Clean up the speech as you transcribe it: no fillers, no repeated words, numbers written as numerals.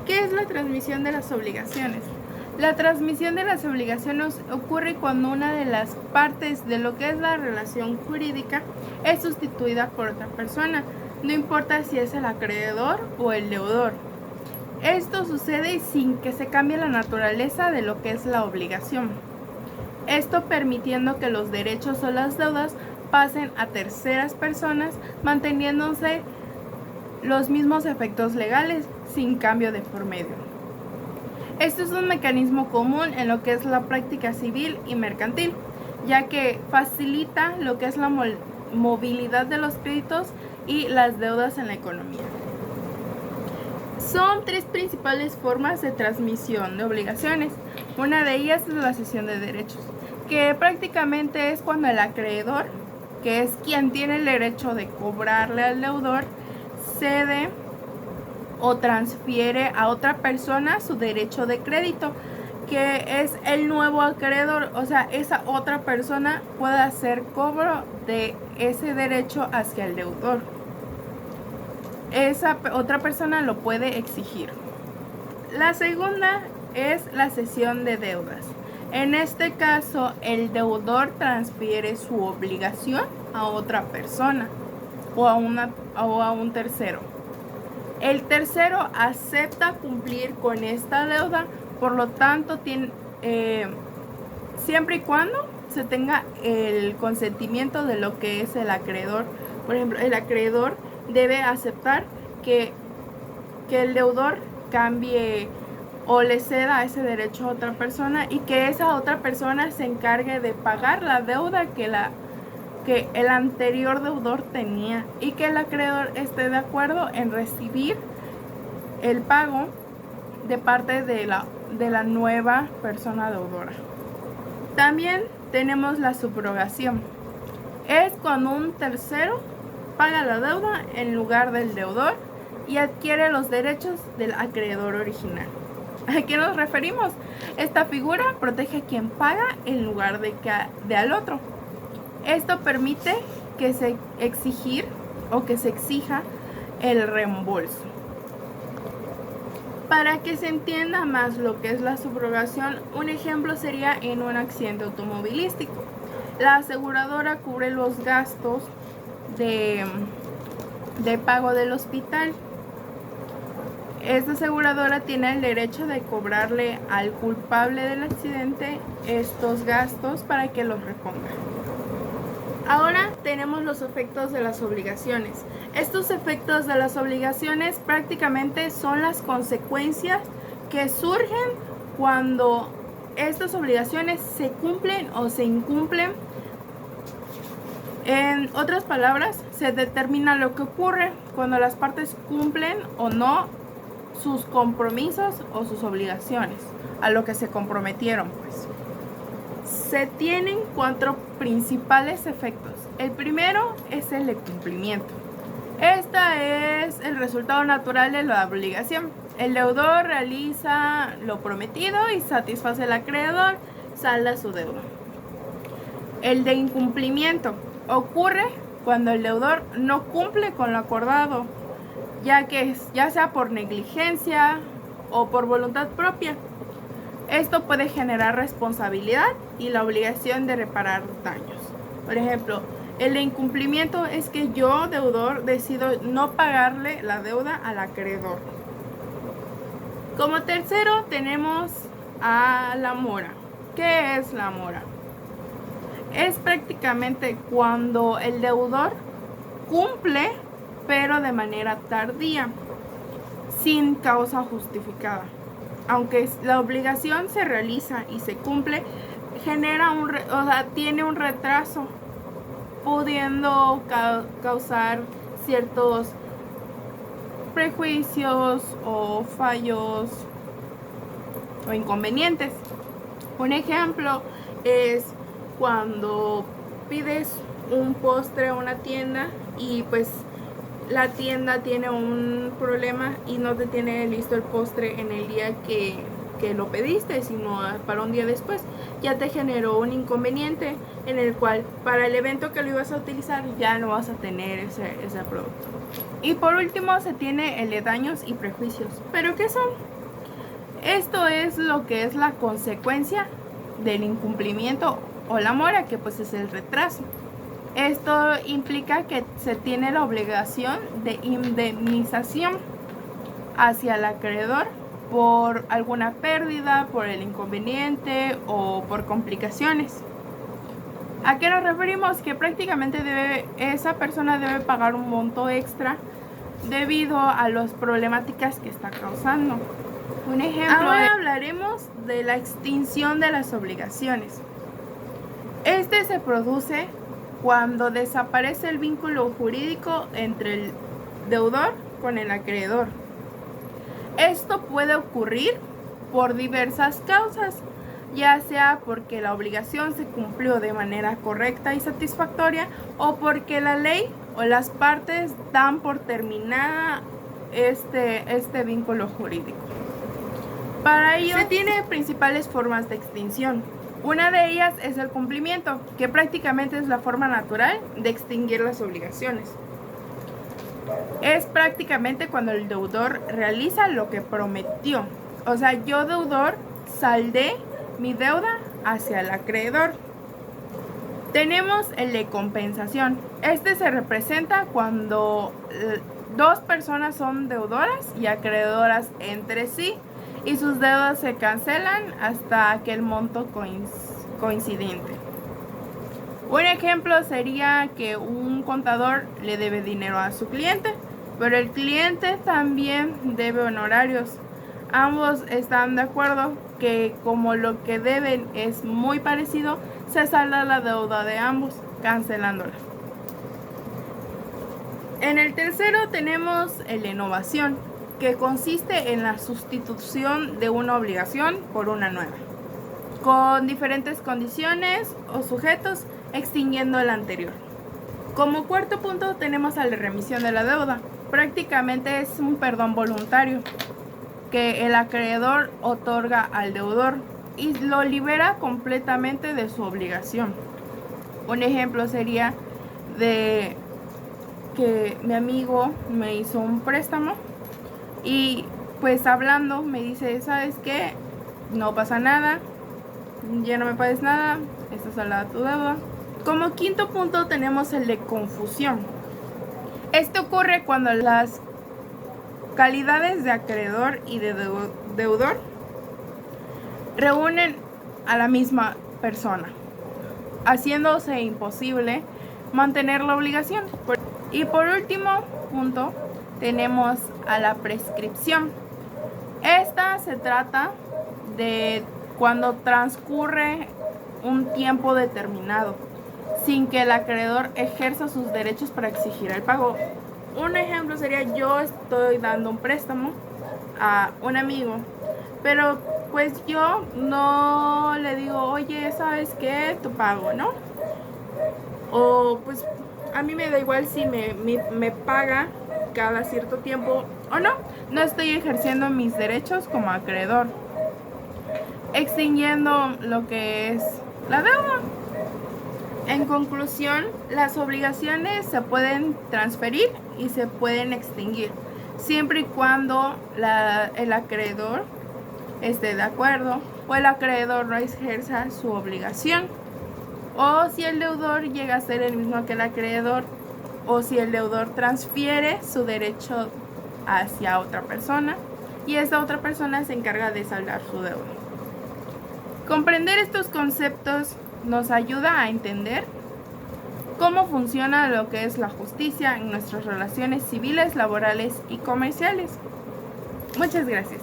¿Qué es la transmisión de las obligaciones? La transmisión de las obligaciones ocurre cuando una de las partes de lo que es la relación jurídica es sustituida por otra persona, no importa si es el acreedor o el deudor. Esto sucede sin que se cambie la naturaleza de lo que es la obligación. Esto permitiendo que los derechos o las deudas pasen a terceras personas, manteniéndose los mismos efectos legales sin cambio de por medio. Esto es un mecanismo común en lo que es la práctica civil y mercantil, ya que facilita lo que es la movilidad de los créditos y las deudas en la economía. Son tres principales formas de transmisión de obligaciones. Una de ellas es la cesión de derechos, que prácticamente es cuando el acreedor, que es quien tiene el derecho de cobrarle al deudor, cede o transfiere a otra persona su derecho de crédito, que es el nuevo acreedor, o sea, esa otra persona puede hacer cobro de ese derecho hacia el deudor. Esa otra persona lo puede exigir. La segunda es la cesión de deudas. En este caso, el deudor transfiere su obligación a otra persona o a un tercero. El tercero acepta cumplir con esta deuda, por lo tanto, siempre y cuando se tenga el consentimiento de lo que es el acreedor. Por ejemplo, el acreedor debe aceptar que el deudor cambie o le ceda ese derecho a otra persona y que esa otra persona se encargue de pagar la deuda que el anterior deudor tenía y que el acreedor esté de acuerdo en recibir el pago de parte de la nueva persona deudora. También tenemos la subrogación. Es cuando un tercero paga la deuda en lugar del deudor y adquiere los derechos del acreedor original. ¿A qué nos referimos? Esta figura protege a quien paga en lugar de al otro. Esto permite que se exija el reembolso. Para que se entienda más lo que es la subrogación, un ejemplo sería en un accidente automovilístico. La aseguradora cubre los gastos de pago del hospital. Esta aseguradora tiene el derecho de cobrarle al culpable del accidente estos gastos para que los reponga. Ahora tenemos los efectos de las obligaciones. Estos efectos de las obligaciones prácticamente son las consecuencias que surgen cuando estas obligaciones se cumplen o se incumplen. En otras palabras, se determina lo que ocurre cuando las partes cumplen o no sus compromisos o sus obligaciones, a lo que se comprometieron, pues. Se tienen 4 principales efectos. El primero es el incumplimiento. Este es el resultado natural de la obligación. El deudor realiza lo prometido y satisface al acreedor, salda su deuda. El de incumplimiento ocurre cuando el deudor no cumple con lo acordado, ya sea por negligencia o por voluntad propia. Esto puede generar responsabilidad y la obligación de reparar daños. Por ejemplo, el de incumplimiento es que yo, deudor, decido no pagarle la deuda al acreedor. Como tercero tenemos a la mora. ¿Qué es la mora? Es prácticamente cuando el deudor cumple, pero de manera tardía, sin causa justificada. Aunque la obligación se realiza y se cumple, tiene un retraso, pudiendo causar ciertos prejuicios o fallos o inconvenientes. Un ejemplo es cuando pides un postre a una tienda y pues la tienda tiene un problema y no te tiene listo el postre en el día que lo pediste, sino para un día después. Ya te generó un inconveniente en el cual para el evento que lo ibas a utilizar ya no vas a tener ese producto. Y por último se tiene el de daños y prejuicios. ¿Pero qué son? Esto es lo que es la consecuencia del incumplimiento o la mora, que pues es el retraso. Esto implica que se tiene la obligación de indemnización hacia el acreedor por alguna pérdida, por el inconveniente o por complicaciones. ¿A qué nos referimos? Que prácticamente esa persona debe pagar un monto extra debido a las problemáticas que está causando. Un ejemplo. Ahora hablaremos de la extinción de las obligaciones. Este se produce cuando desaparece el vínculo jurídico entre el deudor con el acreedor. Esto puede ocurrir por diversas causas, ya sea porque la obligación se cumplió de manera correcta y satisfactoria, o porque la ley o las partes dan por terminada este vínculo jurídico. Para ello se tiene principales formas de extinción. Una de ellas es el cumplimiento, que prácticamente es la forma natural de extinguir las obligaciones. Es prácticamente cuando el deudor realiza lo que prometió. O sea, yo deudor saldé mi deuda hacia el acreedor. Tenemos el de compensación. Este se representa cuando dos personas son deudoras y acreedoras entre sí y sus deudas se cancelan hasta aquel monto coincidente. Un ejemplo sería que un contador le debe dinero a su cliente, pero el cliente también debe honorarios. Ambos están de acuerdo que como lo que deben es muy parecido, se salda la deuda de ambos, cancelándola. En el tercero tenemos el de novación, que consiste en la sustitución de una obligación por una nueva, con diferentes condiciones o sujetos, extinguiendo el anterior. Como cuarto punto tenemos a la remisión de la deuda. Prácticamente es un perdón voluntario que el acreedor otorga al deudor y lo libera completamente de su obligación. Un ejemplo sería de que mi amigo me hizo un préstamo y pues hablando me dice, ¿sabes qué? No pasa nada, ya no me pagues nada, está saldada tu deuda. Como quinto punto tenemos el de confusión. Esto ocurre cuando las calidades de acreedor y de deudor reúnen a la misma persona, haciéndose imposible mantener la obligación. Y por último punto tenemos a la prescripción. Esta se trata de cuando transcurre un tiempo determinado sin que el acreedor ejerza sus derechos para exigir el pago. Un ejemplo sería, yo estoy dando un préstamo a un amigo, pero pues yo no le digo, oye, ¿sabes qué? Tu pago, ¿no? O pues a mí me da igual si me paga cada cierto tiempo o no. No estoy ejerciendo mis derechos como acreedor, extinguiendo lo que es la deuda. En conclusión, las obligaciones se pueden transferir y se pueden extinguir, siempre y cuando el acreedor esté de acuerdo o el acreedor no ejerza su obligación, o si el deudor llega a ser el mismo que el acreedor, o si el deudor transfiere su derecho hacia otra persona y esa otra persona se encarga de saldar su deuda. Comprender estos conceptos nos ayuda a entender cómo funciona lo que es la justicia en nuestras relaciones civiles, laborales y comerciales. Muchas gracias.